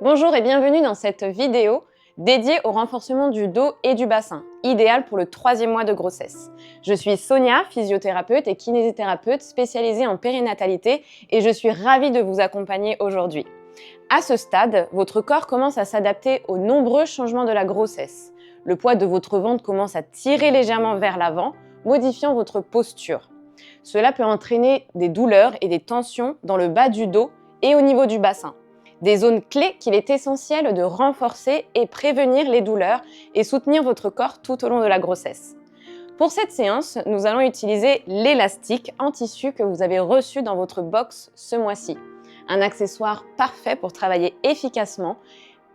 Bonjour et bienvenue dans cette vidéo dédiée au renforcement du dos et du bassin, idéal pour le 3e mois de grossesse. Je suis Sonia, physiothérapeute et kinésithérapeute spécialisée en périnatalité et je suis ravie de vous accompagner aujourd'hui. À ce stade, votre corps commence à s'adapter aux nombreux changements de la grossesse. Le poids de votre ventre commence à tirer légèrement vers l'avant, modifiant votre posture. Cela peut entraîner des douleurs et des tensions dans le bas du dos et au niveau du bassin. Des zones clés qu'il est essentiel de renforcer et prévenir les douleurs et soutenir votre corps tout au long de la grossesse. Pour cette séance, nous allons utiliser l'élastique en tissu que vous avez reçu dans votre box ce mois-ci. Un accessoire parfait pour travailler efficacement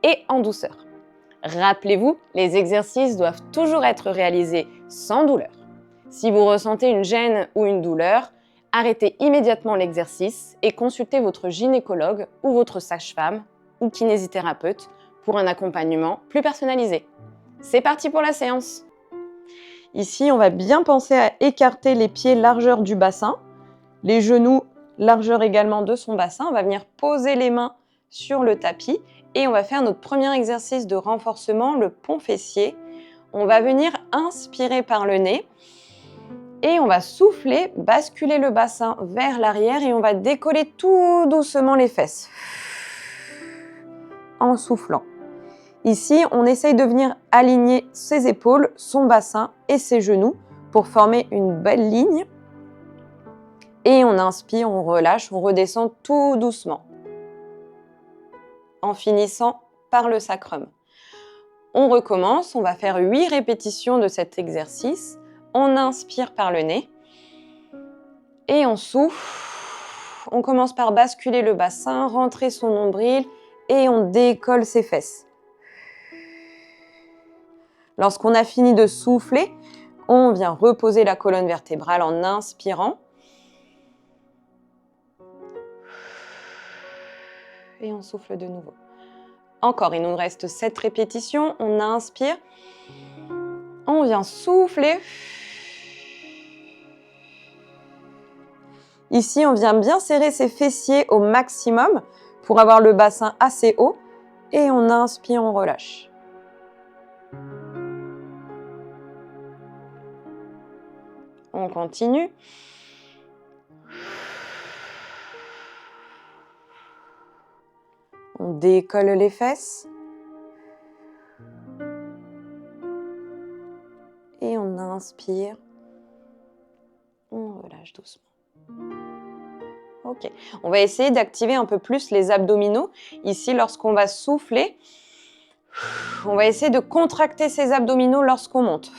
et en douceur. Rappelez-vous, les exercices doivent toujours être réalisés sans douleur. Si vous ressentez une gêne ou une douleur, arrêtez immédiatement l'exercice et consultez votre gynécologue ou votre sage-femme ou kinésithérapeute pour un accompagnement plus personnalisé. C'est parti pour la séance! Ici, on va bien penser à écarter les pieds largeur du bassin, les genoux largeur également de son bassin. On va venir poser les mains sur le tapis et on va faire notre premier exercice de renforcement, le pont fessier. On va venir inspirer par le nez. Et on va souffler, basculer le bassin vers l'arrière et on va décoller tout doucement les fesses en soufflant. Ici, on essaye de venir aligner ses épaules, son bassin et ses genoux pour former une belle ligne. Et on inspire, on relâche, on redescend tout doucement en finissant par le sacrum. On recommence, on va faire 8 répétitions de cet exercice. On inspire par le nez et on souffle. On commence par basculer le bassin, rentrer son nombril et on décolle ses fesses. Lorsqu'on a fini de souffler, on vient reposer la colonne vertébrale en inspirant. Et on souffle de nouveau. Encore, il nous reste 7 répétitions. On inspire. On vient souffler. Ici, on vient bien serrer ses fessiers au maximum pour avoir le bassin assez haut. Et on inspire, on relâche. On continue. On décolle les fesses. Et on inspire. On relâche doucement. Ok, on va essayer d'activer un peu plus les abdominaux. Ici, lorsqu'on va souffler, on va essayer de contracter ses abdominaux lorsqu'on monte.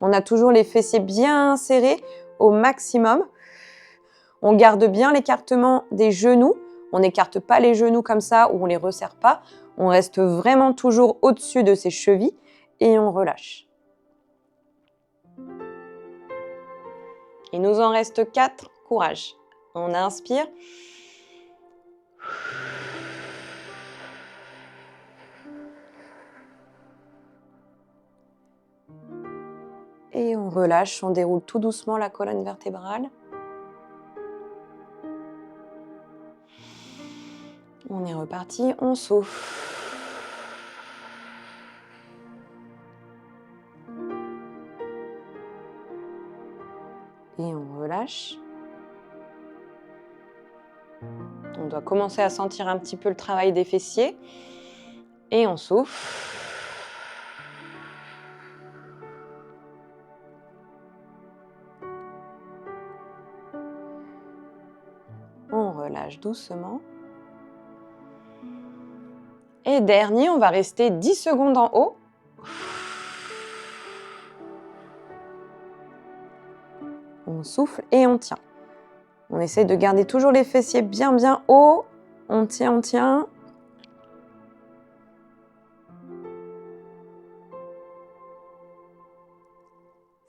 On a toujours les fessiers bien serrés au maximum. On garde bien l'écartement des genoux. On n'écarte pas les genoux comme ça ou on ne les resserre pas. On reste vraiment toujours au-dessus de ses chevilles et on relâche. Il nous en reste 4. Courage. On inspire. Et on relâche, on déroule tout doucement la colonne vertébrale. On est reparti, on souffle. Et on relâche. On doit commencer à sentir un petit peu le travail des fessiers. Et on souffle. On relâche doucement. Et dernier, on va rester 10 secondes en haut. On souffle et on tient. On essaie de garder toujours les fessiers bien hauts. On tient, on tient.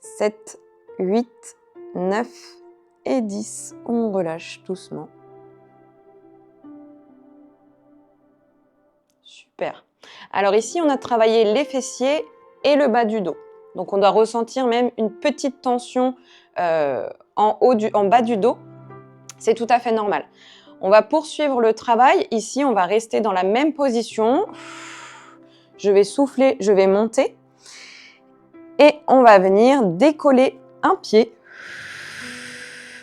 « 7, 8, 9 et 10. On relâche doucement. Super. Alors ici, on a travaillé les fessiers et le bas du dos. Donc on doit ressentir même une petite tension en bas du dos. C'est tout à fait normal. On va poursuivre le travail. Ici, on va rester dans la même position. Je vais souffler, je vais monter. Et on va venir décoller un pied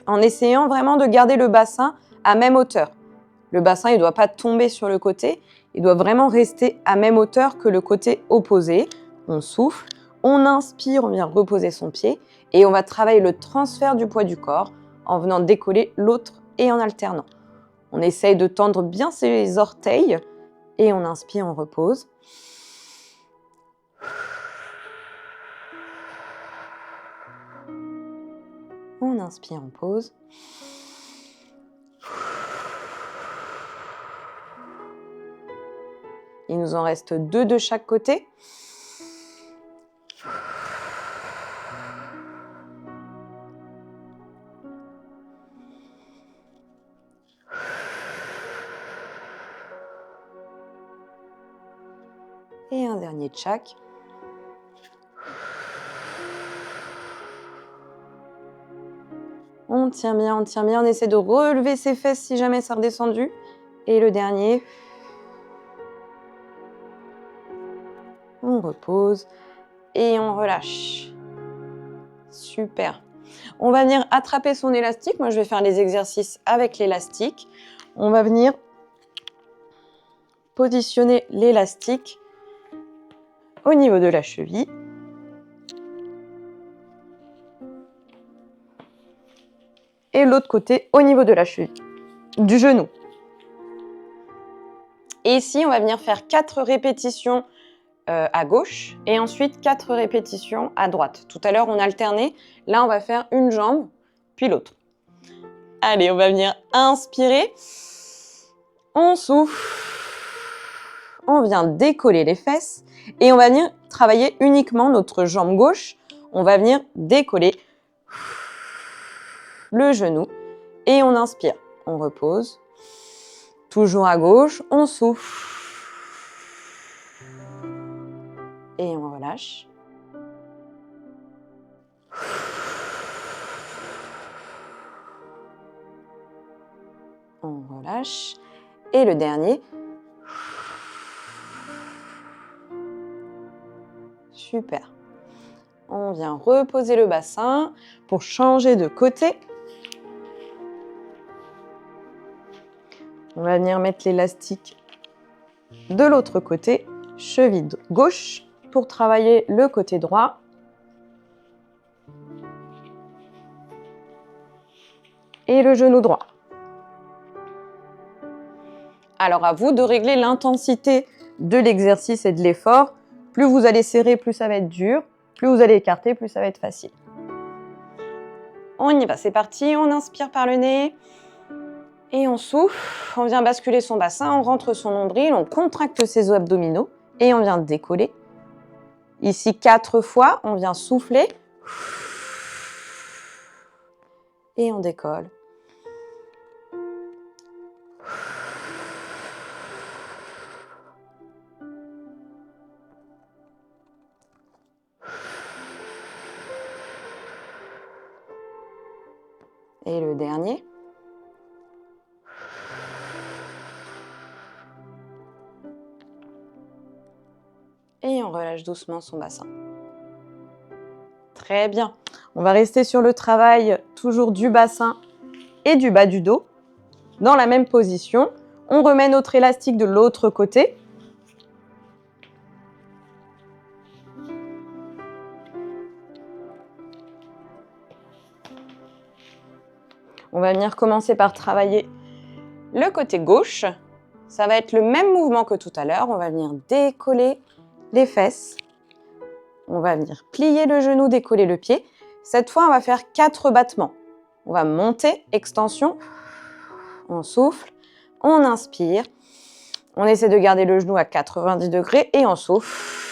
en essayant vraiment de garder le bassin à même hauteur. Le bassin, il ne doit pas tomber sur le côté. Il doit vraiment rester à même hauteur que le côté opposé. On souffle, on inspire, on vient reposer son pied et on va travailler le transfert du poids du corps en venant décoller l'autre et en alternant. On essaye de tendre bien ses orteils et on inspire, on repose. On inspire, on pose. Il nous en reste 2 de chaque côté. Et un dernier de chaque. On tient bien, on essaie de relever ses fesses si jamais ça a redescendu. Et le dernier. On repose et on relâche. Super. On va venir attraper son élastique. Moi, je vais faire les exercices avec l'élastique. On va venir positionner l'élastique au niveau de la cheville. Et l'autre côté au niveau de la cheville, du genou. Et ici, on va venir faire 4 répétitions à gauche et ensuite 4 répétitions à droite. Tout à l'heure, on alternait. Là, on va faire une jambe, puis l'autre. Allez, on va venir inspirer. On souffle. On vient décoller les fesses et on va venir travailler uniquement notre jambe gauche. On va venir décoller le genou et on inspire. On repose. Toujours à gauche, on souffle. Et on relâche. On relâche. Et le dernier. Super. On vient reposer le bassin pour changer de côté. On va venir mettre l'élastique de l'autre côté, cheville gauche, pour travailler le côté droit. Et le genou droit. Alors à vous de régler l'intensité de l'exercice et de l'effort. Plus vous allez serrer, plus ça va être dur. Plus vous allez écarter, plus ça va être facile. On y va, c'est parti. On inspire par le nez. Et on souffle. On vient basculer son bassin. On rentre son nombril. On contracte ses os abdominaux. Et on vient décoller. Ici, 4 fois. On vient souffler. Et on décolle. Et le dernier. Et on relâche doucement son bassin. Très bien. On va rester sur le travail toujours du bassin et du bas du dos. Dans la même position, on remet notre élastique de l'autre côté. On va venir commencer par travailler le côté gauche. Ça va être le même mouvement que tout à l'heure. On va venir décoller les fesses. On va venir plier le genou, décoller le pied. Cette fois, on va faire 4 battements. On va monter, extension. On souffle, on inspire. On essaie de garder le genou à 90 degrés et on souffle.